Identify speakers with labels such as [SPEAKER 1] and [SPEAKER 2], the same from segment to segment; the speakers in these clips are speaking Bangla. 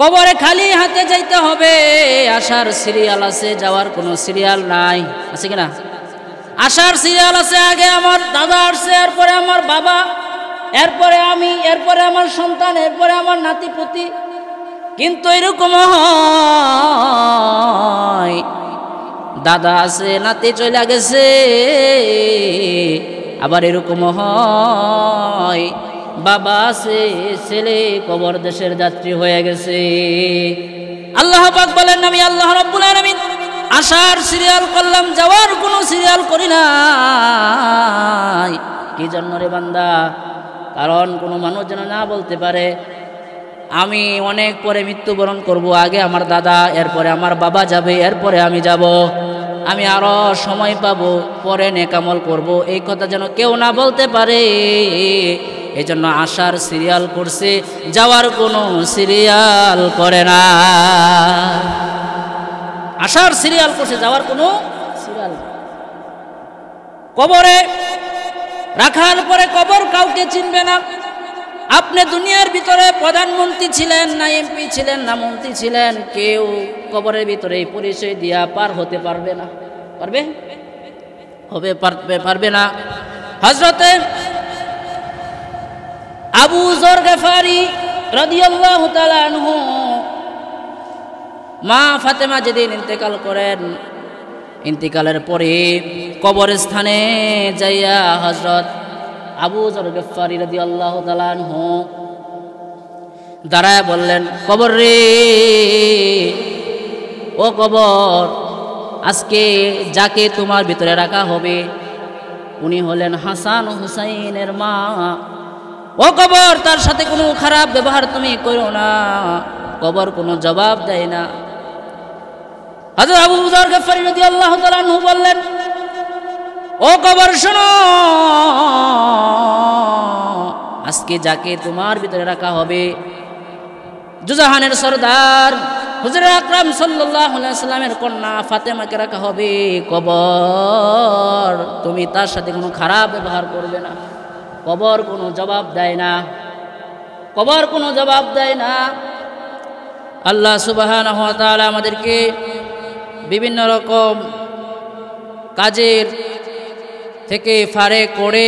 [SPEAKER 1] কবরে খালি হাতে যাইতে হবে, আসার সিরিয়াল আছে, যাওয়ার কোনো সিরিয়াল নাই। আছে কিনা? আসার সিরিয়াল আছে, আগে আমার দাদা আসছে, এরপরে আমার বাবা, এরপরে আমি, এরপরে আমার সন্তান, এরপরে আমার নাতিপুতি। কিন্তু এরকম হয় দাদা আছে, নাতি চলে গেছে, আবার এরকম হয় বাবা আছে, ছেলে কবর দেশের যাত্রী হয়ে গেছে। আল্লাহ পাক বলেন, আমি আল্লাহ রাব্বুল আলামিন আসার সিরিয়াল করলাম, যাওয়ার কোনো সিরিয়াল করি নাই। কি জন্য রে বান্দা? কারণ কোনো মানুষ যেন না বলতে পারে আমি অনেক পরে মৃত্যুবরণ করব, আগে আমার দাদা, এরপরে আমার বাবা যাবে, এরপরে আমি যাব, আমি আরো সময় পাবো, পরে নেকামল করব, এই কথা যেন কেউ না বলতে পারে। এই জন্য আসার সিরিয়াল করছে, যাওয়ার কোনো সিরিয়াল করে না। আসার সিরিয়াল করছে, যাওয়ার কোনো সিরিয়াল। কবরে রাখার পরে কবর কাউকে চিনবে না। আপনি দুনিয়ার ভিতরে প্রধানমন্ত্রী ছিলেন না, এমপি ছিলেন না, মন্ত্রী ছিলেন, কেউ কবরের ভিতরে পরিচয় দিয়া পার হতে পারবে না। পারবে? পারবে না। হযরতে আবু যর গফারি রাদিয়াল্লাহু তাআলা আনহু, মা ফাতেমা যেদিন ইন্তেকাল করেন, ইন্তেকালের পরে কবরস্থানে যাইয়া হযরত আবু যর গফারি রাদিয়াল্লাহু তাআলা আনহু দাঁড়ায় বললেন, কবর রে, ও কবর, আজকে যাকে তোমার ভিতরে রাখা হবে উনি হলেন হাসান ও হুসাইনের মা। ও কবর, তার সাথে কোনো খারাপ ব্যবহার তুমি করো না। কবর কোনো জবাব দেয় না। হযরত আবু যর গফারি রাদিয়াল্লাহু তাআলা আনহু বললেন, ও কবর শোনো, আজকে যাকে তোমার ভিতরে রাখা হবে দুজাহানের সরদার হুজুর আকরাম সাল্লাল্লাহু আলাইহি ওয়াসাল্লামের কন্যা ফাতেমাকে রাখা হবে। কবর, তুমি তার সাথে কোনো খারাপ ব্যবহার করবে না। কবর কোনো জবাব দেয় না। কবর কোনো জবাব দেয় না। আল্লাহ সুবহানাহু ওয়া তাআলা আমাদেরকে বিভিন্ন রকম কাজের থেকে ফারে করে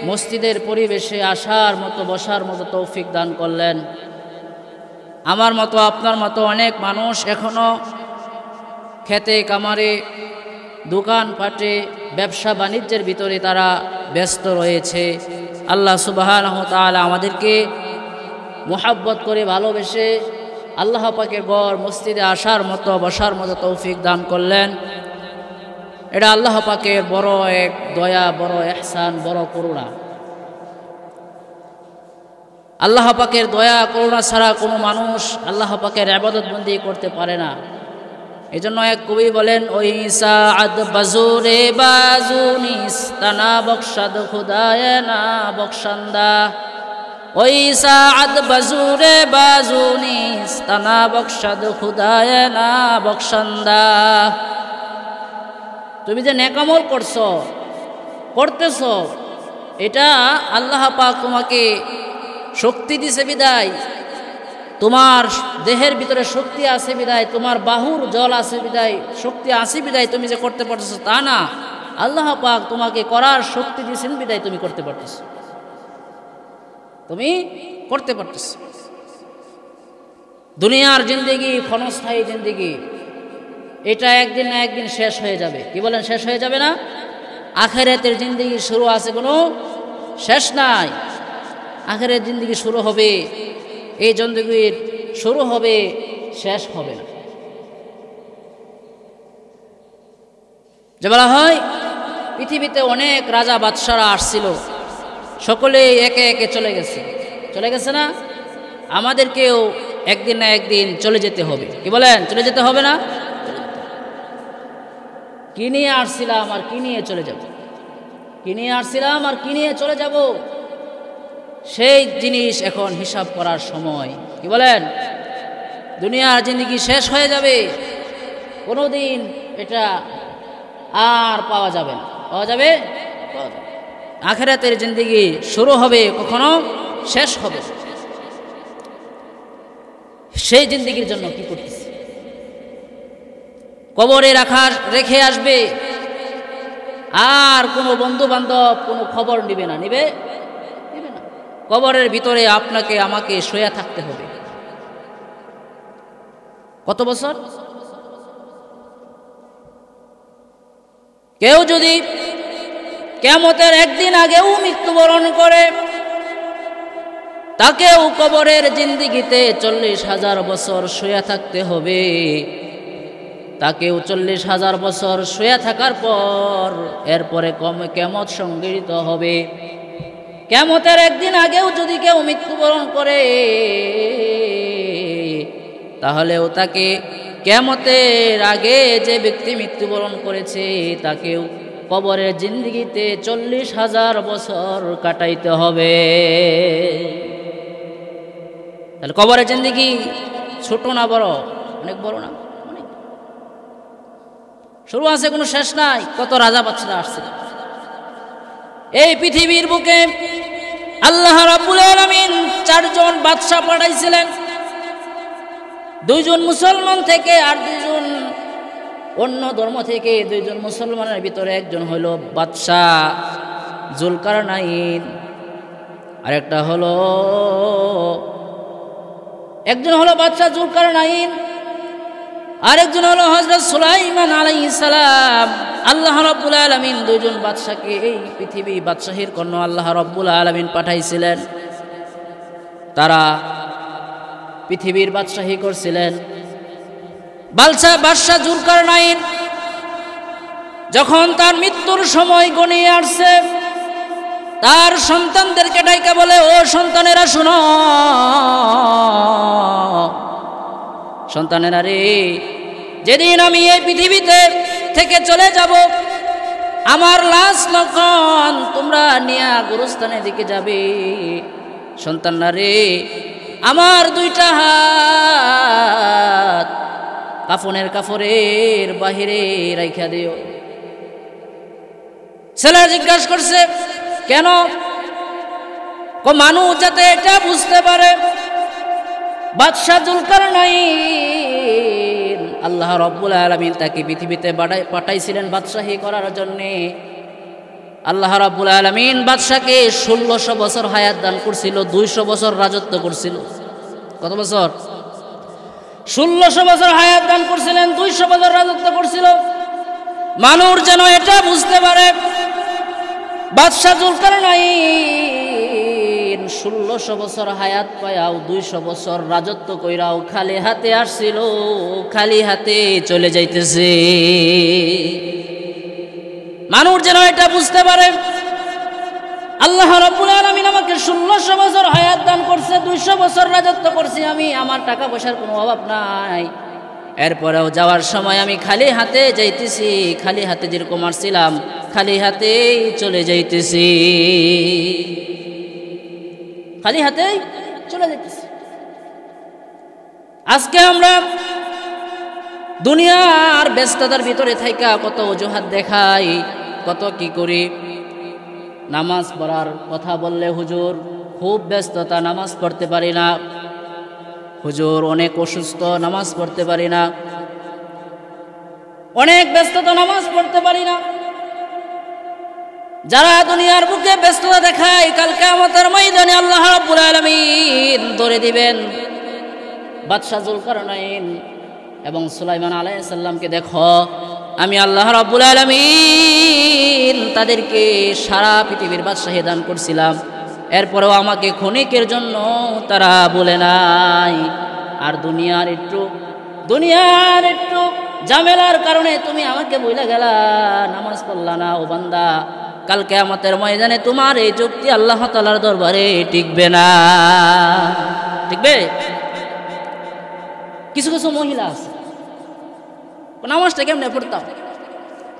[SPEAKER 1] মসজিদের পরিবেশে আসার মতো, বসার মতো তৌফিক দান করলেন। আমার মতো, আপনার মতো অনেক মানুষ এখনো খেতে কামারে, দোকানপাটে, ব্যবসা বাণিজ্যের ভিতরে তারা ব্যস্ত রয়েছে। আল্লাহ সুবহানাহু ওয়া তাআলা আমাদেরকে মুহাব্বত করে ভালোবেসে আল্লাহ পাকের ঘর মসজিদে আসার মতো, বসার মতো তৌফিক দান করলেন। এটা আল্লাহ পাকের বড় এক দয়া, বড় ইহসান, বড় করুণা। আল্লাহ পাকের দয়া করুণা ছাড়া কোনো মানুষ আল্লাহ পাকের ইবাদত বন্দি করতে পারে না। এই জন্য এক কবি বলেন, ওই সাআদ বাজুরে বাজুনিস তানা বখশাদ খুদায়ে না বখশান্দা। ওই সাআদ বাজুরে বাজুনিস তানা বখশাদ খুদায়ে না বখশান্দা। তুমি যে নেকামল করতেছ, এটা আল্লাহ পাক তোমাকে শক্তি দিছে বিদায়, তোমার দেহের ভিতরে শক্তি আছে বিদায়, তোমার বাহুর জল আছে বিদায়, শক্তি আছে বিদায় তুমি যে করতে পারতেছ তা না। আল্লাহ পাক তোমাকে করার শক্তি দিয়েছেন বিদায় তুমি করতে পারতেছ, তুমি করতে পারতেছ। দুনিয়ার জিন্দেগি ক্ষণস্থায়ী জিন্দেগি, এটা একদিন না একদিন শেষ হয়ে যাবে। কি বলেন, শেষ হয়ে যাবে না? আখিরাতের জিন্দেগি শুরু আছে, কোনো শেষ নাই। আখিরাতের জিন্দেগি শুরু হবে, এই জিন্দেগির শুরু হবে, শেষ হবে না। যে বলা হয় পৃথিবীতে অনেক রাজা বাদশারা আসছিল, সকলেই একে একে চলে গেছে না? আমাদেরকেও একদিন না একদিন চলে যেতে হবে। কি বলেন, চলে যেতে হবে না? কি নিয়ে আসছিলাম আর কি নিয়ে চলে যাব, কি নিয়ে আসছিলাম আর কি নিয়ে চলে যাব, সেই জিনিস এখন হিসাব করার সময়। কি বলেন, দুনিয়ার জিন্দেগি শেষ হয়ে যাবে, কোনোদিন এটা আর পাওয়া যাবে না। পাওয়া যাবে? আখিরাতের জিন্দেগি শুরু হবে, কখনো শেষ হবে। সেই জিন্দেগির জন্য কি করতেছে? কবরে রেখে আসবে, আর কোনো বন্ধু বান্ধব কোনো খবর নিবে না। নিবে না। কবরের ভিতরে আপনাকে আমাকে শুয়ে থাকতে হবে। কত বছর? কেউ যদি কিয়ামতের একদিন আগেও মৃত্যুবরণ করে, তাকেও কবরের জিন্দেগিতে 40,000 বছর শুয়ে থাকতে হবে। তাকেও 40,000 বছর শুয়ে থাকার পর এরপরে কিয়ামত সংঘটিত হবে। কিয়ামতের একদিন আগেও যদি কেউ মৃত্যুবরণ করে, তাহলেও তাকে কিয়ামতের আগে যে ব্যক্তি মৃত্যুবরণ করেছে তাকেও কবরের জিন্দেগিতে 40,000 বছর কাটাইতে হবে। তাহলে কবরের জিন্দেগি ছোট না বড়? অনেক বড় না? অনেক শুরু আছে, কোনো শেষ নাই। কত রাজা বাদশা আসছে এই পৃথিবীর বুকে। আল্লাহ রাব্বুল আলামিন 4 জন বাদশা পাঠাইছিলেন, 2 জন মুসলমান থেকে আর 2 জন অন্য ধর্ম থেকে। 2 জন মুসলমানের ভিতরে একজন হইল বাদশা জুলকারনাইন, আরেকটা হলো একজন হলো বাদশা জুলকারনাইন, আরেকজন হলো হযরত সুলাইমান আলাইহিস সালাম। আল্লাহ রাব্বুল আলামিন 2 জন বাদশাকে এই পৃথিবী বাদশাহীর জন্য আল্লাহ রাব্বুল আলামিন পাঠাইছিলেন। তারা পৃথিবীর বাদশাহী করছিলেন। বাদশা জুলকারনাইন যখন তার মৃত্যুর সময় ঘনিয়ে আসছে, তার সন্তানদেরকে ডাইকা বলে, ও সন্তানেরা শুনো, সন্তানেরা রে, যেদিন আমি এই পৃথিবীতে থেকে চলে যাব, আমার লাশ যখন তোমরা নিয়া গুরুস্থানের দিকে যাবে, সন্তানরা রে, আমার 2টা হাত কাফনের বাহিরে রাইখা দিও। ছেলে জিজ্ঞাসা করছে, কেন? মানুষ যাতে এটা বুঝতে পারে বাদশা জুলকারনাইন আল্লাহ রাব্বুল আলামিন তাকে পৃথিবীতে পাঠাইছিলেন বাদশাহী করার জন্যে। আল্লাহ রাব্বুল আলামিন বাদশাকে 1600 বছর হায়াত দান করছিল, 200 বছর রাজত্ব করছিল। কত বছর? 1600 বছর হায়াত দান করছিলেন, 200 বছর রাজত্ব করছিল। মানুষ যেন এটা বুঝতে পারে বাদশা জুলকারনাইন 1600 বছর হায়াত পায়াও 200 বছর রাজত্ব কইরাও খালি হাতে আসছিল, খালি হাতে চলে যাইতেছে। মানুষ যেন এটা বুঝতে পারে আল্লাহ রাব্বুল আলামিন আমাকে 1600 বছর হায়াত দান করছে, 200 বছর রাজত্ব করছি আমি, আমার টাকা পয়সার কোনো অভাব নাই। এরপরেও যাওয়ার সময় আমি খালি হাতে যাইতেছি, খালি হাতে যেরকম আসছিলাম খালি হাতেই চলে যাইতেছি, খালি হাতেই চলে যাইতেছি। আজকে আমরা দুনিয়ার ব্যস্ততার ভিতরে থাইকা কত অজুহাত দেখাই, কত কি করি। নামাজ পড়ার কথা বললে হুজুর খুব ব্যস্ততা, নামাজ পড়তে পারি না, হুজুর অনেক অসুস্থ, নামাজ পড়তে পারি না, অনেক ব্যস্ততা, নামাজ পড়তে পারি না। যারা দুনিয়ার বুকে ব্যস্ততা দেখায়, কাল কিয়ামতের ময়দানে আল্লাহ রাব্বুল আলামিন ধরে দিবেন বাদশা জুলকারনাইন এবং সুলাইমান আলাইহিস সালামকে, দেখো আমি আল্লাহ রাব্বুল আলামিন তাদেরকে সারা পৃথিবীর বাদশাহী দান করছিলাম, এরপরেও আমাকে ক্ষণিকের জন্য তারা বলে নাই। আর দুনিয়ার একটু ঝামেলার কারণে তুমি আমাকে বইলা গেলা, নামাজ পড়লা না। ও বান্দা, কাল কিয়ামতের ময়দানে তোমার এই যুক্তি আল্লাহ তাআলার দরবারে টিকবে না। টিকবে? কিছু কিছু মহিলা আছে নামাজটা কেমনে পড়তাম,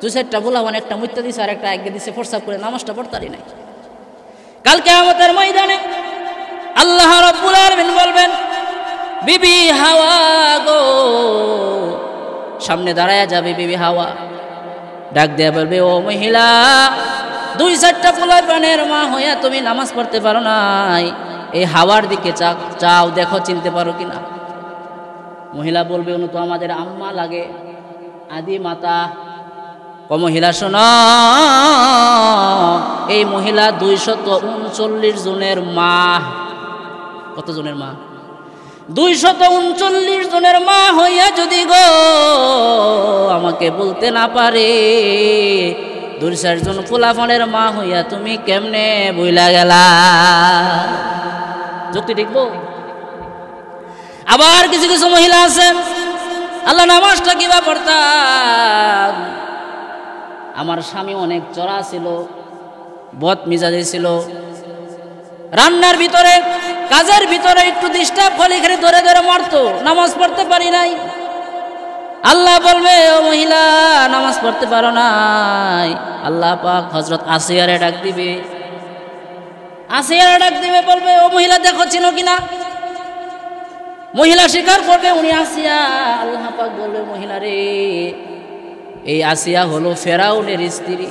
[SPEAKER 1] 2-4টা বলাবান, একটা মুত্তা দিছে আর একটা আগে দিছে, ফোরসাপ করে নামাজটা পড়তারি নাই। কাল কিয়ামতের ময়দানে আল্লাহ রাব্বুল আলামিন বলবেন, বিবি হাওয়া গো, সামনে দাঁড়ায়া যাবে বিবি হাওয়া, ডাক দেয়া বলবে, ও মহিলা, 2-4টা পোলার পানের মা হইয়া তুমি নামাজ পড়তে পারো নাই, এই হাওয়ার দিকে চাও, দেখো চিনতে পারো কিনা। মহিলা বলবে উনি তো আমাদের আম্মা লাগে, আদি মাতা। ও মহিলা শোনো, এই মহিলা 239 জনের মা। কত জনের মা? 239 জনের মা হইয়া যদি গো আমাকে বলতে না পারে, 2-4 জন ফুলাফানের মা হইয়া তুমি কেমনে বইলা গেলা? যুক্তি দেখবো। আবার কিছু কিছু মহিলা আছে, আল্লাহ নামাজটা কিবা পড়তাম, আমার স্বামী অনেক চড়া ছিল, বদ মিজাজি ছিল, রান্নার ভিতরে কাজের ভিতরে একটু ডিস্টার্ব হলে এখানে ধরে ধরে মারতো, নামাজ পড়তে পারি নাই। আল্লাহ বলবে ও মহিলা নামাজ পড়তে পারো নাই, আল্লাহ পাক হযরত আসিয়ারে ডাক দিবে, আসিয়ারে ডাক দিবে, বলবে ও মহিলা দেখো চিনো কিনা? মহিলা স্বীকার করবে উনি আসিয়া। আল্লাহ পাক বলবে মহিলা রে, এই আসিয়া হলো ফেরাউনের স্ত্রী।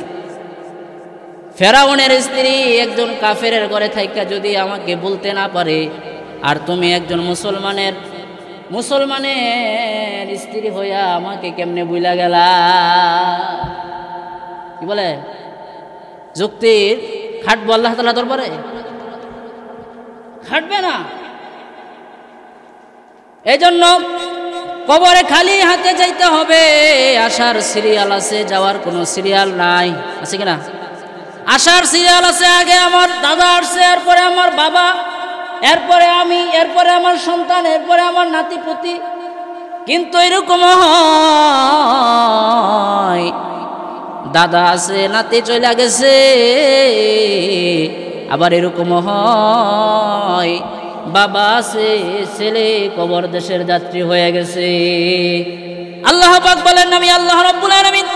[SPEAKER 1] ফেরাউনের স্ত্রী একজন কাফেরের ঘরে থাইকা যদি আমাকে বলতে না পারে, আর তুমি একজন মুসলমানের স্ত্রী হইয়া আমাকে কেমনে বুইলা গেলা? কি বলে? যুক্তির খাটবো আল্লাহ তাআলা দরবারে? খাটবে না। এই জন্য কবরে খালি হাতে যাইতে হবে। আসার সিরিয়াল আছে, যাওয়ার কোনো সিরিয়াল নাই। আছে কিনা? আসার সিরিয়াল আছে, আগে আমার দাদা আসছে, এরপরে আমার বাবা, এরপরে আমি, এরপরে আমার সন্তান, এরপরে আমার নাতিপুতি। কিন্তু এরকম হয় দাদা আছে, নাতি চলে গেছে, আবার এরকম হয় বাবা আছে, ছেলে কবর দেশের যাত্রী হয়ে গেছে। আল্লাহ পাক বলেন আমি আল্লাহ রাব্বুল আলামিন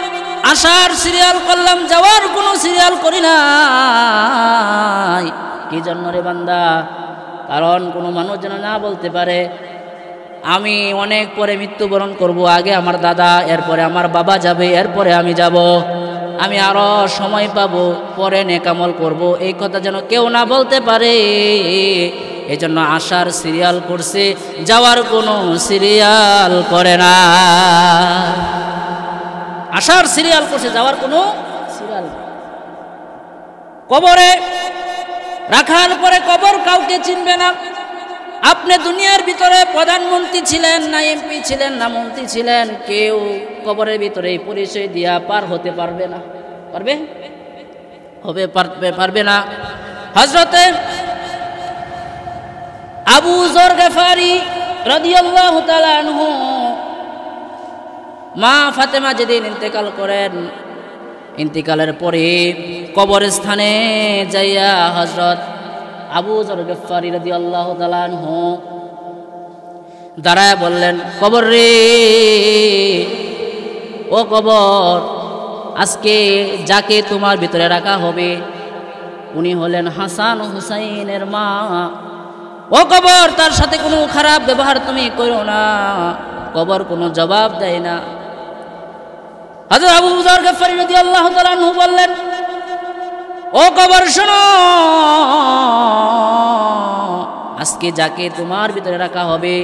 [SPEAKER 1] আসার সিরিয়াল করলাম, যাওয়ার কোনো সিরিয়াল করি নাই। কি জন্য রে বান্দা? কারণ কোনো মানুষ যেন না বলতে পারে আমি অনেক পরে মৃত্যুবরণ করব, আগে আমার দাদা, এরপরে আমার বাবা যাবে, এরপরে আমি যাব, আমি আরো সময় পাবো, পরে নেকামল করব, এই কথা যেন কেউ না বলতে পারে। এই জন্য আসার সিরিয়াল করছে, যাওয়ার কোনো সিরিয়াল করে না। আসার সিরিয়াল করছে, যাওয়ার কোনো সিরিয়াল। কবরে রাখার পরে কবর কাউকে চিনবে না। আপনি দুনিয়ার ভিতরে প্রধানমন্ত্রী ছিলেন না এমপি ছিলেন না মন্ত্রী ছিলেন, কেউ কবরের ভিতরে পরিচয় দিয়া পার হতে পারবে না। পারবে? পারবে না। হযরতে আবু যর গফারি রাদিয়াল্লাহু তাআলা আনহু, মা ফাতেমা যেদিন ইন্তেকাল করেন, ইন্তেকালের পরে কবরস্থানে যাইয়া হযরত আবু যর গফারি রাদিয়াল্লাহু তাআলা আনহু দাঁড়ায় বললেন, কবর রে, ও কবর, আজকে যাকে তোমার ভিতরে রাখা হবে উনি হলেন হাসান ও হুসাইনের মা। ও কবর, তার সাথে কোনো খারাপ ব্যবহার তুমি করো না। কবর কোনো জবাব দেয় না। হযরত আবু যর গফারি রাদিয়াল্লাহু তাআলা আনহু বললেন, ও কবর শোনো, আজকে যাকে তোমার ভিতরে রাখা হবে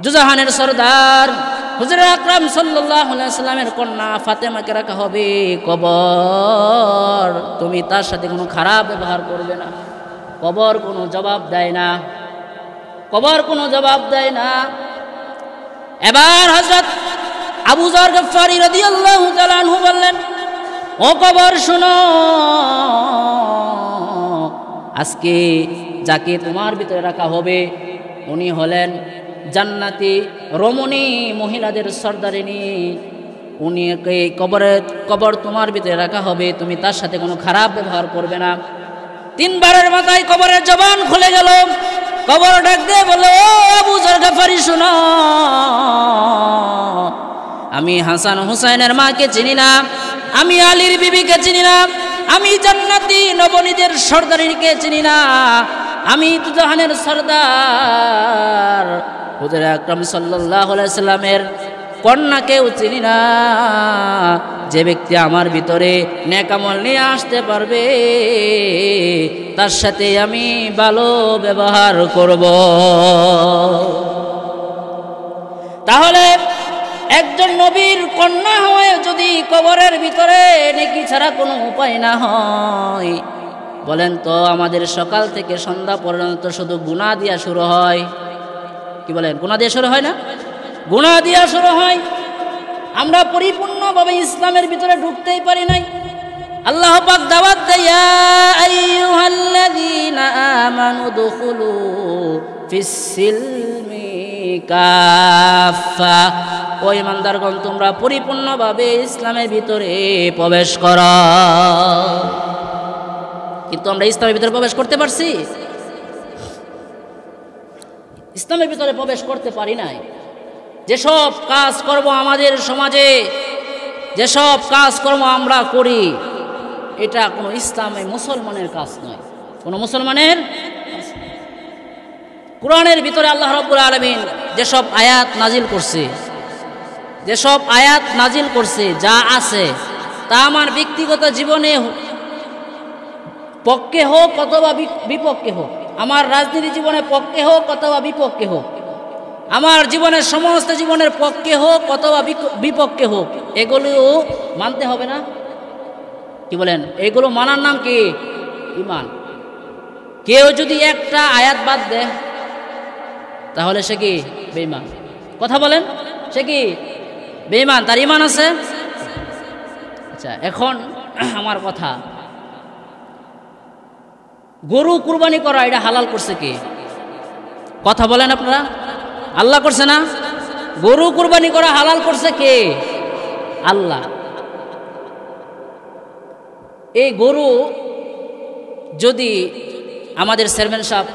[SPEAKER 1] দুজাহানের সরদার হুজুর আকরাম সাল্লাল্লাহু আলাইহি ওয়াসাল্লামের কন্যা ফাতেমাকে রাখা হবে। কবর, তুমি তার সাথে কোনো খারাপ ব্যবহার করবে না। কবর কোনো জবাব দেয় না। কবর কোনো জবাব দেয় না। এবার হযরত আবু যর গফারি রাদিয়াল্লাহু তাআলা আনহু বললেন, ও কবর শোনো, আজকে যাকে তোমার ভিতরে রাখা হবে উনি হলেন জান্নাতি রমণী মহিলাদের সর্দারিনী। উনি কবর তোমার ভিতরে রাখা হবে, তুমি তার সাথে কোনো খারাপ ব্যবহার করবে না। 3 বারের মাথায় কবরের জবান খুলে গেল। কবর ডাক দিয়ে বলে, ও আবু যর গফারি শোনো, আমি হাসান হুসাইনের মাকে চিনি না, আমি আলীর বিবিকে চিনি না, আমি জান্নাতি নবনীদের সর্দারিনীকে চিনি না, আমি দুজাহানের সর্দার হুজুর আকরাম সাল্লাল্লাহু আলাইহি ওয়াসাল্লামের কন্যাকেও চিনি না। যে ব্যক্তি আমার ভিতরে নেক আমল নিয়ে আসতে পারবে তার সাথে আমি ভালো ব্যবহার করব। তাহলে একজন নবীর কন্যা হয়ে যদি কবরের ভিতরে নেকি ছাড়া কোনো উপায় না হয়, বলেন তো আমাদের সকাল থেকে সন্ধ্যা পর্যন্ত শুধু গুনাহ দিয়া শুরু হয়। কি বলেন? গুনাহ দিয়ে শুরু হয় না? গুনাহ দিয়া শুরু হয়। আমরা পরিপূর্ণভাবে ইসলামের ভিতরে ঢুকতেই পারি নাই। আল্লাহ পাক দাওয়াত দেয়, ইয়া আইয়ুহাল্লাযীনা আমানু দুখুলু ফিস-সিলমি কাফা। ও ঈমানদারগণ, তোমরা পরিপূর্ণভাবে ইসলামের ভিতরে প্রবেশ করো। কিন্তু আমরা ইসলামের ভিতরে প্রবেশ করতে পারছি? ইসলামের ভিতরে প্রবেশ করতে পারি নাই। যেসব কাজকর্ম আমাদের সমাজে, যেসব কাজকর্ম আমরা করি, এটা কোনো ইসলামে মুসলমানের কাজ নয়, কোনো মুসলমানের। কোরআনের ভিতরে আল্লাহ রাব্বুল আলামিন যেসব আয়াত নাজিল করছে, যেসব আয়াত নাজিল করছে, যা আছে তা আমার ব্যক্তিগত জীবনে পক্ষে হোক অথবা বিপক্ষে হোক, আমার রাজনীতি জীবনের পক্ষে হোক অথবা বিপক্ষে হোক, আমার জীবনের সমস্ত জীবনের পক্ষে হোক অথবা বিপক্ষে হোক, এগুলো মানতে হবে না? কি বলেন? এগুলো মানার নাম কি? ঈমান। কেউ যদি একটা আয়াত বাদ দেয় তাহলে সে কি? বেঈমান। কথা বলেন, সে কি? বেঈমান। তার ঈমান আছে? আচ্ছা, এখন আমার কথা, গরু কুরবানি করা এটা হালাল করছে কে? কথা বলেন আপনারা। আল্লাহ করছে না? গরু কুরবানি করা হালাল করছে কে? আল্লাহ। এই গরু যদি আমাদের চেয়ারম্যান সাহেব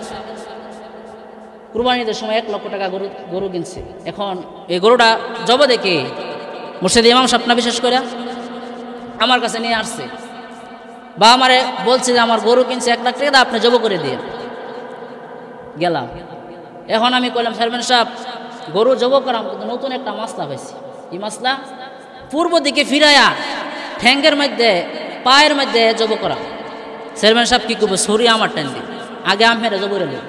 [SPEAKER 1] কুরবানিদের সময় 1 লক্ষ টাকা গরু কিনছে, এখন এই গরুটা জব দেখে মুর্শিদ ইমাম সাহেব না বিশেষ করে আমার কাছে নিয়ে আসছে, বা আমারে বলছে যে আমার গরু কিনছে 1 লাখ টাকা, আপনি জব করে দিয়ে গেলাম। এখন আমি কইলাম, চেয়ারম্যান সাহেব গরু জব করাম, কিন্তু নতুন একটা মাসলা পাইছি। কি মাসলা? পূর্ব দিকে ফিরাইয়া ঠ্যাঙ্গের মধ্যে পায়ের মধ্যে জব করা। চেয়ারম্যান সাহেব কি করবো? সরি আমার টাইম দিই, আগে আমি জব করে নিই।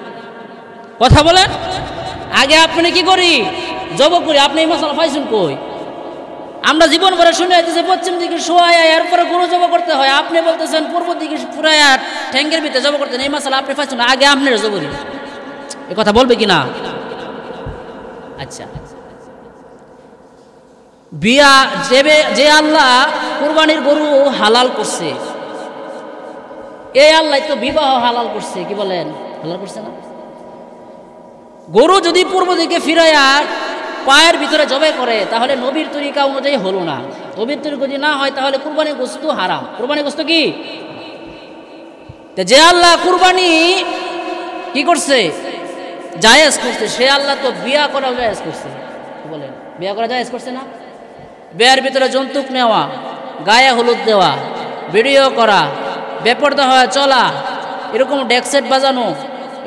[SPEAKER 1] কথা বলেন, আগে আপনি কি করি? জব করি। আপনি এই মশলা পাইছেন কই? আমরা জীবন ভরে শুনে যে পশ্চিম দিকে শোয়া এরপরে গরু জব করতে হয়, আপনি বলতেছেন পূর্ব দিকে পুরাইয়া ঠ্যাঙ্গের ভিতরে জব করতেন। এই মশলা আপনি পাইছেন, আগে আপনি জব করি। এ কথা বলবে কিনা? আচ্ছা, বিয়া যে আল্লাহ কুরবানির গরু হালাল করছে, এই আল্লাহ তো বিবাহ হালাল করছে। কি বলেন? হালাল করছে না? গরু যদি পূর্ব দিকে ফিরাইয়া পায়ের ভিতরে জবাই করে তাহলে নবীর তরিকা অনুযায়ী হলো না। নবীর তরিকা যদি না হয় তাহলে কুরবানির গোশত হারাম। কুরবানির গোশত কি? যে আল্লাহ কুরবানি কি করছে? জায়েজ করছে, সে আল্লাহ তো বিয়া করা জায়েজ করছে। বলেন, বিয়া করা জায়েজ করছে না? বিয়ের ভিতরে যৌতুক নেওয়া, গায়ে হলুদ দেওয়া, ভিডিও করা, বেপরদা হয়ে চলা, এরকম ডেকসেট বাজানো,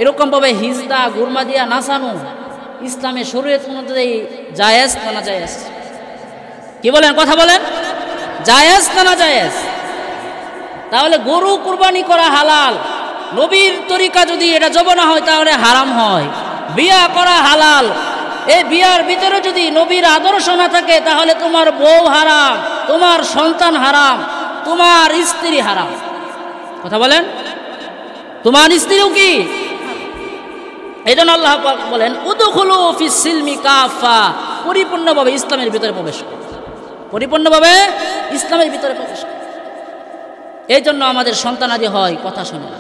[SPEAKER 1] এরকমভাবে হিজদা গুরমা দিয়া নাচানো, ইসলামে শরীয়ত অনুযায়ী জায়েজ না না জায়েজ? কি বলেন? কথা বলেন, জায়েজ না না জায়েজ? তাহলে গরু কুরবানি করা হালাল, নবীর তরিকা যদি এটা জব না হয় তাহলে হারাম হয়। বিয়া করা হালাল, এই বিয়ার ভিতরে যদি নবীর আদর্শ না থাকে তাহলে তোমার বউ হারাম, তোমার সন্তান হারাম, তোমার স্ত্রী হারাম। কথা বলেন, তোমার স্ত্রীও কি? এই জন্য আল্লাহ পাক বলেন, উদখুলু ফিস-সিলমি কাফা, পরিপূর্ণভাবে ইসলামের ভিতরে প্রবেশ করো, পরিপূর্ণভাবে ইসলামের ভিতরে প্রবেশ করো। এই জন্য আমাদের সন্তানাদি হয় কথা শোনে না।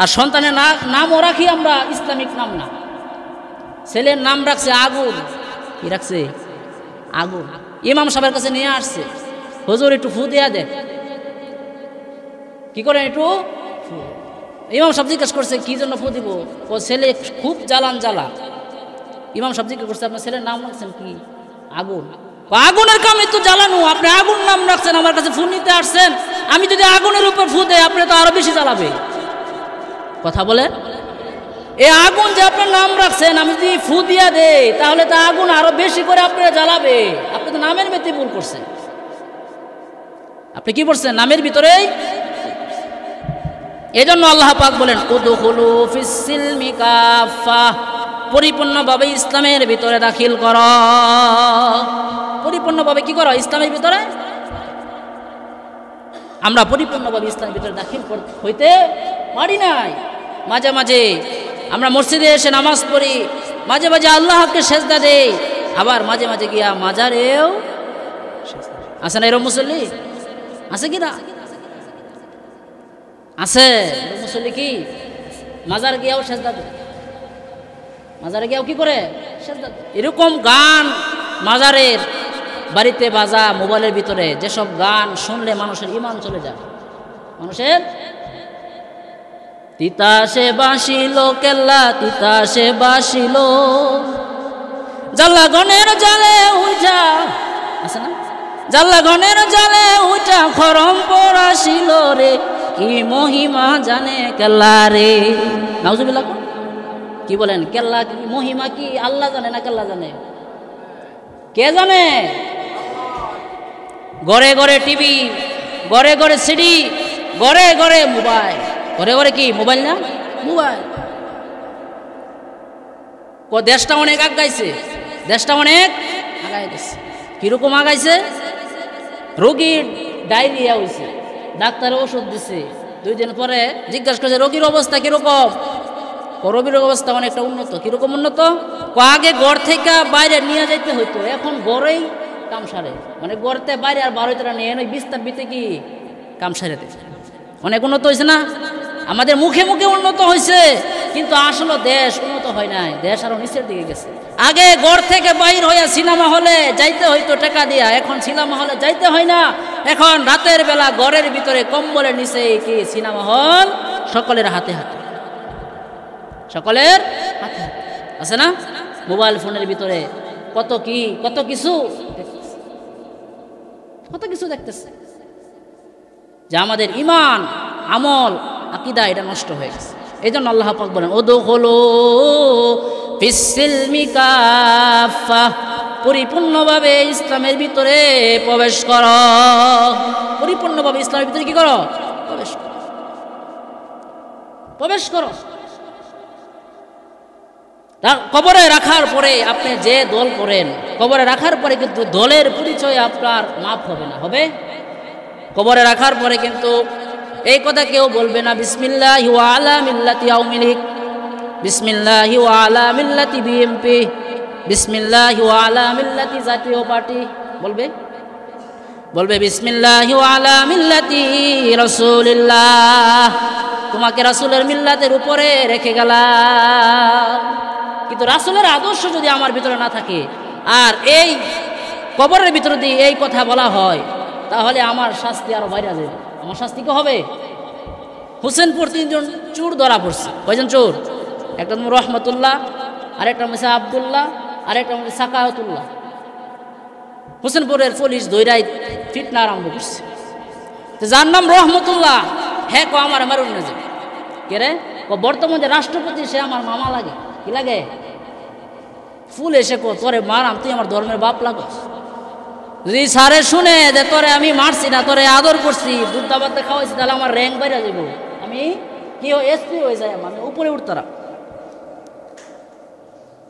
[SPEAKER 1] আর সন্তানের নামও রাখি আমরা ইসলামিক নাম না। ছেলের নাম রাখছে আগুন। কি রাখছে? আগুন। ইমাম সাহেবের কাছে নিয়ে আসছে, হুজুর একটু ফু দিয়া দে। কি করেন? একটু ফু। ইমাম সাহেব জিজ্ঞেস করছে কি জন্য ফু দিব? ও ছেলে খুব জ্বালান জ্বালা। ইমাম সাহেব জিজ্ঞেস করছে আপনার ছেলের নাম রাখছেন কি? আগুন। আগুনের কামে তো জ্বালানো, আপনি আগুন নাম রাখছেন, আমার কাছে ফু নিতে আসছেন, আমি যদি আগুনের উপর ফু দেয় আপনি তো আরো বেশি জ্বালাবে। কথা বলে, এই আগুন যে আপনার নাম রাখছেন, আমি যদি ফু দিয়া দেই তাহলে তো আগুন আরো বেশি করে আপনারা জ্বালাবে। আপনি তো নামের ভিতরে ভুল করছেন। আপনি কি করছেন? নামের ভিতরেই। এজন্য আল্লাহ পাক বলেন, উদখুলু ফিস-সিলমি কাফা, পরিপূর্ণভাবে ইসলামের ভিতরে দাখিল করো। পরিপূর্ণভাবে কি করো? ইসলামের ভিতরে আমরা পরিপূর্ণভাবে ইসলামের ভিতরে দাখিল হইতে পারি নাই। মাঝে মাঝে আমরা মসজিদে এসে নামাজ পড়ি, মাঝে মাঝে আল্লাহকে সেজদা দেই, আবার মাঝে মাঝে গিয়া মাজারেও আছে না এরকম মুসল্লি? আছে কি না? আছে মুসল্লি কি মাজার গিয়াও সেজদা দেয়, মাজারে গিয়াও কি করে? সেজদা দেয়। এরকম গান মাজারের বাড়িতে বাজা, মোবাইলের ভিতরে যেসব গান শুনলে মানুষের ঈমান চলে যায়। মানুষের তিতাসে বাসিল কেল্লা, তিতাসে বাসিল জাল্লা গনের জালে উঠা, আছে না? জাল্লা গনের জালে উঠা খরম পড়াছিল রে, কি মহিমা জানে কেল্লা রে। নাউজুবিল্লাহ, কি বলেন? কেল্লা কি মহিমা কি আল্লাহ জানে না কেল্লা জানে? কে জানে? ঘরে ঘরে টিভি, ঘরে ঘরে সিডি, ঘরে ঘরে মোবাইল। ঘরে ঘরে কি মোবাইল না? মোবাইল। দেশটা অনেক আগাইছে, দেশটা অনেক আগাই গেছে। কিরকম আগাইছে? রোগীর ডায়রিয়া হয়েছে, ডাক্তার ওষুধ দিছে, 2 দিন পরে জিজ্ঞাসা করছে রোগীর অবস্থা কিরকম? রোগীর অবস্থা অনেকটা উন্নত। কিরকম উন্নত? আগে ঘর থেকে বাইরে নিয়ে যাইতে হইতো, এখন ঘরেই কাম সারে। মানে গড়তে বাইরে আর বারোটা নিয়ে নয়, বিস্তার বিতে কি কাম সারে দেয়। অনেক উন্নত হয়েছে না? আমাদের মুখে মুখে উন্নত হয়েছে, কিন্তু আসলে দেশ উন্নত হয় নাই, দেশ আরো নিচের দিকে গেছে। আগে ঘর থেকে বাইর হইয়া সিনেমা হলে যাইতে হইতো টাকা দিয়া, এখন সিনেমা হলে যাইতে হয় না। এখন রাতের বেলা ঘরের ভিতরে কম্বলের নিচে কি সিনেমা হল সকলের হাতে হাতে, সকলের হাতে হাতে আছে না? মোবাইল ফোনের ভিতরে কত কি কত কিছু দেখতেছে, যে আমাদের ঈমান, আমল, আকীদা এটা নষ্ট হয়ে গেছে। এই জন্য আল্লাহ পাক বলেন উদখুলু ফিস-সিলমি কাফা, পরিপূর্ণভাবে ইসলামের ভিতরে প্রবেশ করো। পরিপূর্ণভাবে ইসলামের ভিতরে কি করো? প্রবেশ করো, প্রবেশ করো। কবরে রাখার পরে আপনি যে দল করেন, কবরে রাখার পরে কিন্তু দলের পরিচয় আপনার মাফ হবে না। হবে? কবরে রাখার পরে কিন্তু এই কথা কেউ বলবে না বিসমিল্লাহি ওয়া আলা মিল্লাতি আওয়ামী লীগ, বিসমিল্লাহি ওয়া আলা মিল্লাতি বিএনপি, বিসমিল্লাহি ওয়া আলা মিল্লাতি জাতীয় পার্টি। বলবে? বলবে বিসমিল্লাহি ওয়া আলা মিল্লাতি রাসূলিল্লাহ, তোমাকে রাসূলের মিল্লাতের উপরে রেখে গেলাম। কিন্তু রাসূলের আদর্শ যদি আমার ভিতরে না থাকে, আর এই কবরের ভিতরে দিয়ে এই কথা বলা হয়, তাহলে আমার শাস্তি আরো বাইরে যাবে। আমার শাস্তি কি হবে? হোসেনপুর 3 জন চোর ধরা পড়ছে। কয়জন চোর? একটা নাম রহমতুল্লাহ, আরেকটা হচ্ছে আব্দুল্লাহ, আরেকটা হচ্ছে সাকায়াতুল্লাহ। হোসেনপুরের পুলিশ দৈরাই ফিটনা আরম্ভ করছে। যার নাম রহমতুল্লাহ, হ্যাঁ কো আমার মারুন না যে কে রে, বর্তমানে রাষ্ট্রপতি, সে আমার মামা লাগে। কি লাগে? ফুল এসে কো তোরে মারাম, তুই আমার ধর্মের বাপ লাগস। যদি সারে শুনে যে তোরে আমি মারছি না, তোরে আদর করছি, দুধ ভাতে খাওয়াইছি, তাহলে আমার র্যাঙ্ক বাইরে যাব, আমি কি এসপি হয়ে যাই, আমি উপরে উঠতাম।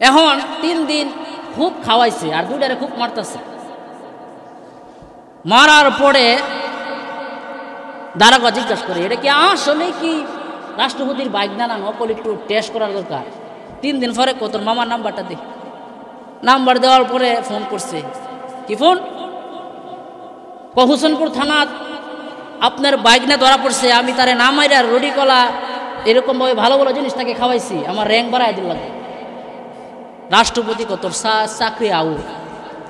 [SPEAKER 1] এখন 3 দিন খুব খাওয়াইছে আর 2টারে খুব মারতেছে। মারার পরে দারোগা জিজ্ঞাসা করে এটা কি আসলে কি রাষ্ট্রপতির বাইক না নকল, একটু টেস্ট করার দরকার। 3 দিন পরে তোর মামার নাম্বারটা দে। নাম্বার দেওয়ার পরে ফোন করছে। কি ফোন? হোসেনপুর থানা আপনার বাইক না ধরা পড়ছে, আমি তারে না মাইরা রুটি কলা এরকমভাবে ভালো ভালো জিনিস তাকে খাওয়াইছি, আমার র্যাঙ্ক বাড়াই দিল। রাষ্ট্রপতি তোর চাকরি আউ,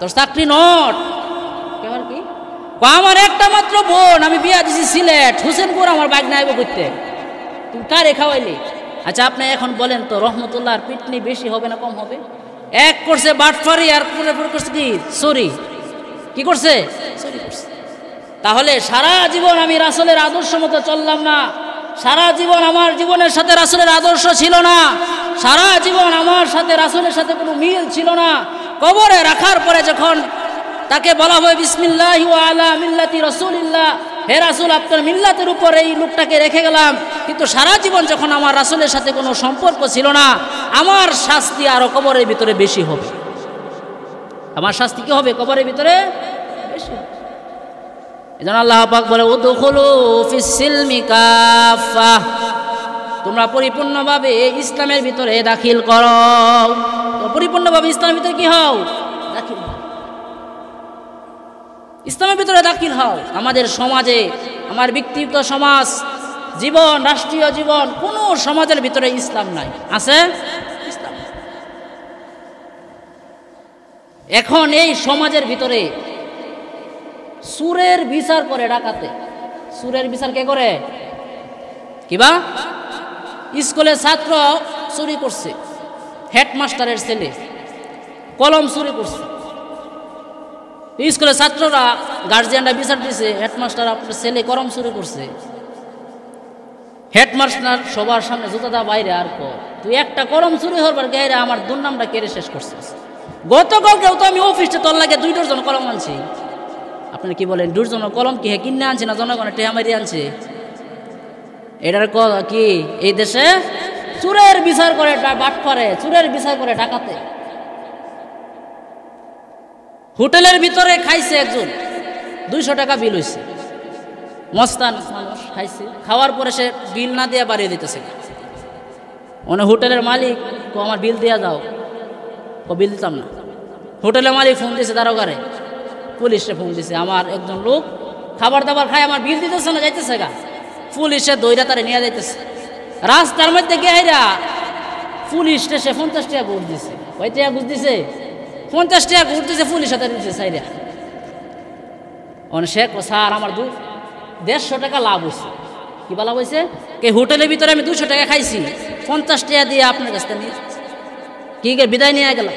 [SPEAKER 1] তোর চাকরি নট। কেমন কি? আমার একটা মাত্র বোন, আমি বিয়া দিছি সিলেট, হোসেনপুর আমার বাইক না আইব করতে, তুমি কারে খাওয়াইলি? আচ্ছা আপনি এখন বলেন তো রহমতুল্লাহর পিটনি বেশি হবে না কম হবে? এক করছে বাটফারি আর করছে কি চুরি। কি করছে? চুরি করছে। তাহলে সারা জীবন আমি রাসূলের আদর্শ মতো চললাম না, সারা জীবন আমার জীবনের সাথে রাসূলের আদর্শ ছিল না, সারা জীবন আমার সাথে রাসূলের সাথে কোনো মিল ছিল না। কবরে রাখার পরে যখন তাকে বলা হয় বিসমিল্লাহি ওয়া আলা মিল্লাতি রাসূলিল্লাহ, হে রাসূল, আপনার মিল্লাতের উপর এই লোকটাকে রেখে গেলাম, কিন্তু সারা জীবন যখন আমার রাসূলের সাথে কোনো সম্পর্ক ছিল না, আমার শাস্তি আরো কবরের ভিতরে বেশি হবে। আমার শাস্তি কি হবে? কবরের ভিতরে বেশি হবে। এজন্য আল্লাহ পাক বলে, উদখুলু ফিস সিলমি কাফা, তোমরা পরিপূর্ণভাবে ইসলামের ভিতরে দাখিল করো। পরিপূর্ণভাবে ইসলামের ভিতরে কি হও? দাখিল হও। ইসলামের ভিতরে দাখিল হও। আমাদের সমাজে, আমার ব্যক্তিগত সমাজ জীবন, রাষ্ট্রীয় জীবন, কোন সমাজের ভিতরে ইসলাম নাই। আছে? ইসলাম। এখন এই সমাজের ভিতরে সুরের বিচার করে ডাকাতে। সুরের বিচার কে করে? কিবা স্কুলের ছাত্র চুরি করছে, হেডমাস্টারের ছেলে কলম চুরি করছে, স্কুলের ছাত্ররা গার্জিয়ানরা বিচার দিছে, হেডমাস্টার আপনার ছেলে কলম চুরি করছে। হেডমাস্টার সবার সামনে জুতা দা বাইরে, আর তুই একটা কলম চুরি হবার গায়ে আমার দুর্নামটা কেড়ে শেষ করছিস। গতকালকেও তো আমি অফিসে তোর লাগে 2 ডজন কলম আনছি। আপনি কি বলেন? 2 ডজন কলম কি কিনে আনছে না জনগণের টেহা মারি আনছে? এটার কি এই দেশে চুরের বিচার করে বাট করে, চুরের বিচার করে ডাকাতে। হোটেলের ভিতরে খাইছে একজন, 200 টাকা বিল হয়েছে, মস্তান মানুষ খাইছে, খাওয়ার পরে সে বিল না দিয়ে বাড়িয়ে দিতেছে। মানে হোটেলের মালিক আমার বিল দেওয়া দাও, বিল দিতাম না। হোটেলের মালিক ফোন দিয়েছে দারোগারে, পুলিশে ফোন দিয়েছে, আমার একজন লোক খাবার দাবার খায়, আমার বিল দিতেছে না, যাইতেছে গা। পুলিশে দইরা তারে নিয়ে যাইতেছে। রাস্তার মধ্যে গেরা পুলিশ স্টেশনে 50 টাকা ঘুষ দিছে। কয় টাকা ঘুষ দিছে? 50 টাকা ঘুষ দিছে। পুলিশ হাতে দিচ্ছে সাইরা। সে স্যার আমার 150 টাকা লাভ হয়েছে। কি লাভ হয়েছে? কে হোটেলের ভিতরে আমি 200 টাকা খাইছি, 50 টাকা দিয়ে আপনার কাছ থেকে কি বিদায় নিয়ে গেল।